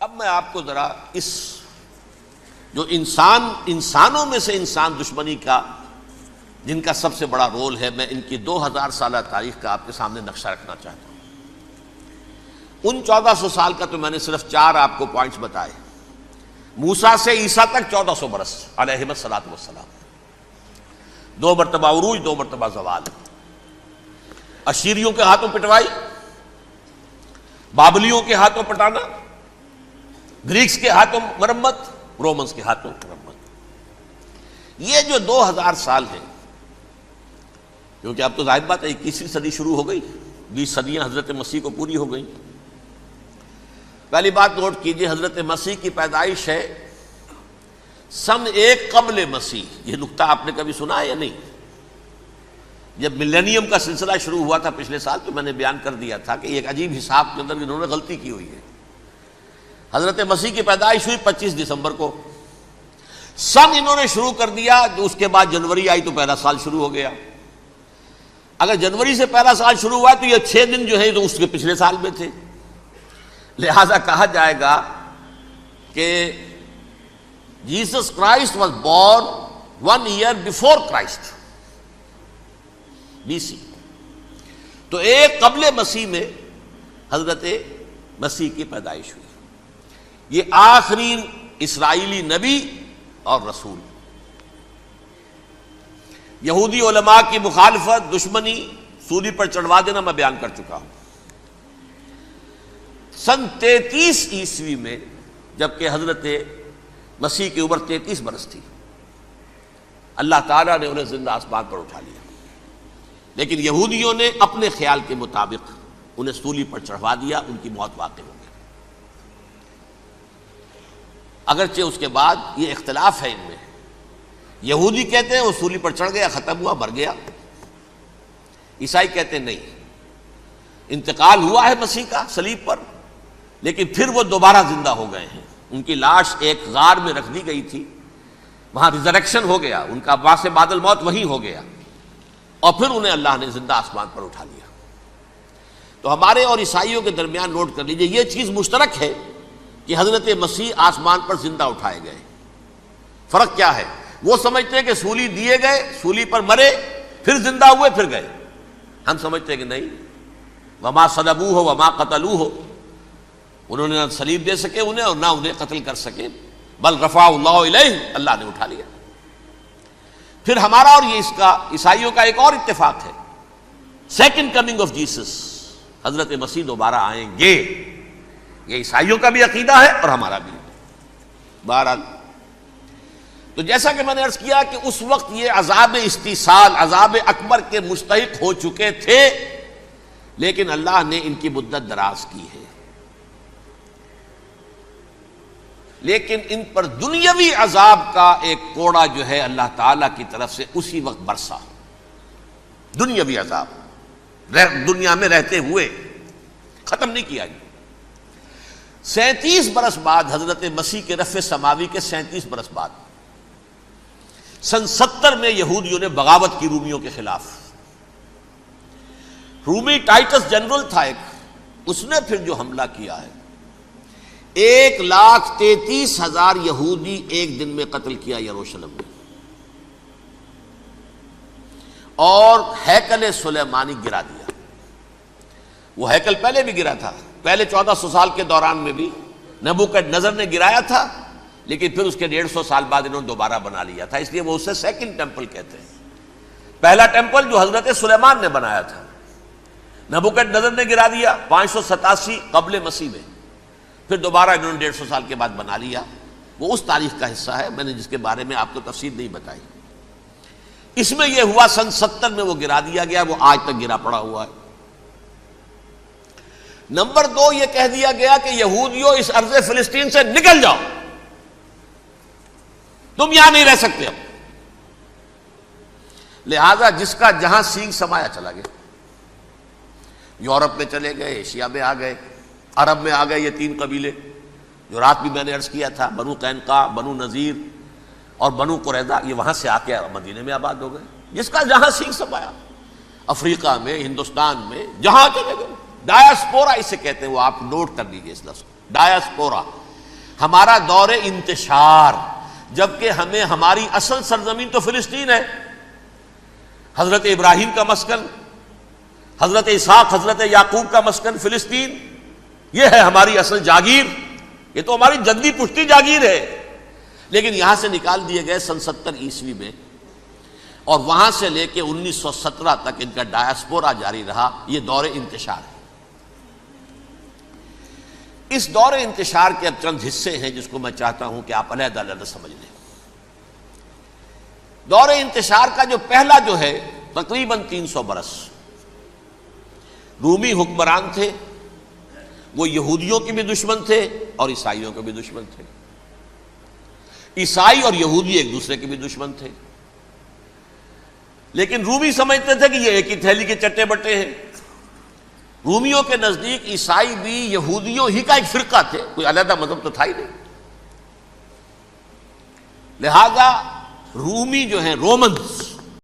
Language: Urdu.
اب میں آپ کو ذرا اس جو انسانوں میں سے انسان دشمنی کا جن کا سب سے بڑا رول ہے، میں ان کی 2000 سالہ تاریخ کا آپ کے سامنے نقشہ رکھنا چاہتا ہوں۔ ان 1400 سال کا تو میں نے صرف 4 آپ کو پوائنٹس بتائے۔ موسیٰ سے عیسیٰ تک 1400 برس علیہم الصلاۃ والسلام، 2 مرتبہ عروج، 2 مرتبہ زوال، اشیریوں کے ہاتھوں پٹوائی، بابلیوں کے ہاتھوں پٹانا، گریکس کے ہاتھوں مرمت، رومنس کے ہاتھوں مرمت۔ یہ جو 2000 سال ہیں، کیونکہ اب تو ظاہر بات ہے 21ویں صدی شروع ہو گئی، 20 صدیاں حضرت مسیح کو پوری ہو گئیں۔ پہلی بات نوٹ کیجئے، حضرت مسیح کی پیدائش ہے سن 1 قبل مسیح۔ یہ نقطہ آپ نے کبھی سنا ہے یا نہیں؟ جب ملینیم کا سلسلہ شروع ہوا تھا پچھلے سال، تو میں نے بیان کر دیا تھا کہ ایک عجیب حساب کے اندر انہوں نے غلطی کی ہوئی ہے۔ حضرت مسیح کی پیدائش ہوئی 25 دسمبر کو، سن انہوں نے شروع کر دیا، اس کے بعد جنوری آئی تو پہلا سال شروع ہو گیا۔ اگر جنوری سے پہلا سال شروع ہوا تو یہ 6 دن جو ہے تو اس کے پچھلے سال میں تھے، لہذا کہا جائے گا کہ Jesus Christ was born 1 year before Christ, BC۔ تو 1 قبل مسیح میں حضرت مسیح کی پیدائش ہوئی۔ یہ آخری اسرائیلی نبی اور رسول۔ یہودی علماء کی مخالفت، دشمنی، سولی پر چڑھوا دینا میں بیان کر چکا ہوں۔ سن 33 عیسوی میں جبکہ حضرت مسیح کی عمر 33 برس تھی، اللہ تعالیٰ نے انہیں زندہ آسمان پر اٹھا لیا، لیکن یہودیوں نے اپنے خیال کے مطابق انہیں سولی پر چڑھوا دیا، ان کی موت واقع ہو گئی۔ اگرچہ اس کے بعد یہ اختلاف ہے ان میں، یہودی کہتے ہیں وہ سولی پر چڑھ گیا، ختم ہوا، مر گیا۔ عیسائی کہتے ہیں نہیں، انتقال ہوا ہے مسیح کا صلیب پر، لیکن پھر وہ دوبارہ زندہ ہو گئے ہیں۔ ان کی لاش ایک غار میں رکھ دی گئی تھی، وہاں ریزریکشن ہو گیا، ان کا باعث بعد الموت وہیں ہو گیا، اور پھر انہیں اللہ نے زندہ آسمان پر اٹھا لیا۔ تو ہمارے اور عیسائیوں کے درمیان نوٹ کر لیجئے، یہ چیز مشترک ہے کہ حضرت مسیح آسمان پر زندہ اٹھائے گئے۔ فرق کیا ہے؟ وہ سمجھتے ہیں کہ سولی دیے گئے، سولی پر مرے، پھر زندہ ہوئے، پھر گئے۔ ہم سمجھتے ہیں کہ نہیں، وما صلبوہ وما قتلوہ، انہوں نے نہ صلیب دے سکے انہیں اور نہ انہیں قتل کر سکے، بل رفع اللہ الیہ، اللہ نے اٹھا لیا۔ پھر ہمارا اور یہ اس کا عیسائیوں کا ایک اور اتفاق ہے، سیکنڈ کمنگ آف جیسس، حضرت مسیح دوبارہ آئیں گے۔ یہ عیسائیوں کا بھی عقیدہ ہے اور ہمارا بھی۔ بہرحال تو جیسا کہ میں نے عرض کیا کہ اس وقت یہ عذاب استیصال، عذاب اکبر کے مستحق ہو چکے تھے، لیکن اللہ نے ان کی مدت دراز کی ہے، لیکن ان پر دنیاوی عذاب کا ایک کوڑا جو ہے اللہ تعالیٰ کی طرف سے اسی وقت برسا۔ دنیاوی عذاب دنیا میں رہتے ہوئے ختم نہیں کیا گیا۔ 37 برس بعد حضرت مسیح کے رفع سماوی کے 37 برس بعد سن 70 میں یہودیوں نے بغاوت کی رومیوں کے خلاف۔ رومی ٹائٹس جنرل تھا ایک، اس نے پھر جو حملہ کیا ہے، 1,33,000 یہودی ایک دن میں قتل کیا یروشلم میں، اور ہیکل سلیمانی گرا دیا۔ وہ ہیکل پہلے بھی گرا تھا، پہلے 1400 سال کے دوران میں بھی نبوکدنضر نے گرایا تھا، لیکن پھر اس کے 150 سال بعد انہوں نے دوبارہ بنا لیا تھا، اس لیے وہ اسے سیکنڈ ٹیمپل کہتے ہیں۔ پہلا ٹیمپل جو حضرت سلیمان نے بنایا تھا، نبوکدنضر نے گرا دیا 587 قبل مسیح میں، پھر دوبارہ انہوں نے 150 سال کے بعد بنا لیا۔ وہ اس تاریخ کا حصہ ہے، میں نے جس کے بارے میں آپ کو تفصیل نہیں بتائی۔ اس میں یہ ہوا سن 70 میں وہ گرا دیا گیا، وہ آج تک گرا پڑا ہوا ہے۔ نمبر 2، یہ کہہ دیا گیا کہ یہودیوں اس ارض فلسطین سے نکل جاؤ، تم یہاں نہیں رہ سکتے اب۔ لہذا جس کا جہاں سینگ سمایا چلا گیا، یورپ میں چلے گئے، ایشیا میں آ گئے، عرب میں آ گئے۔ یہ 3 قبیلے جو رات بھی میں نے عرض کیا تھا، بنو قینقاع، بنو نذیر اور بنو قریظہ، یہ وہاں سے آ کے مدینے میں آباد ہو گئے، جس کا جہاں سینگ سمایا۔ افریقہ میں، ہندوستان میں، جہاں چلے گئے۔ ڈایاسپورا اسے کہتے ہیں، وہ آپ نوٹ کر لیجیے اس لفظ کو، ڈایاسپورا، ہمارا دور انتشار، جبکہ ہمیں ہماری اصل سرزمین تو فلسطین ہے، حضرت ابراہیم کا مسکن، حضرت اسحاق حضرت یعقوب کا مسکن فلسطین، یہ ہے ہماری اصل جاگیر، یہ تو ہماری جدی پشتی جاگیر ہے، لیکن یہاں سے نکال دیے گئے سن 70 عیسوی میں، اور وہاں سے لے کے 1917 تک ان کا ڈایاسپورا جاری رہا۔ یہ دور انتشار ہے۔ اس دور انتشار کے اب چند حصے ہیں جس کو میں چاہتا ہوں کہ آپ علیحدہ علیحدہ سمجھ لیں۔ دور انتشار کا جو پہلا جو ہے تقریباً 300 برس رومی حکمران تھے، وہ یہودیوں کے بھی دشمن تھے اور عیسائیوں کے بھی دشمن تھے، عیسائی اور یہودی ایک دوسرے کے بھی دشمن تھے، لیکن رومی سمجھتے تھے کہ یہ ایک ہی تھیلی کے چٹے بٹے ہیں۔ رومیوں کے نزدیک عیسائی بھی یہودیوں ہی کا ایک فرقہ تھے، کوئی علیحدہ مذہب تو تھا ہی نہیں، لہذا رومی جو ہیں رومنز،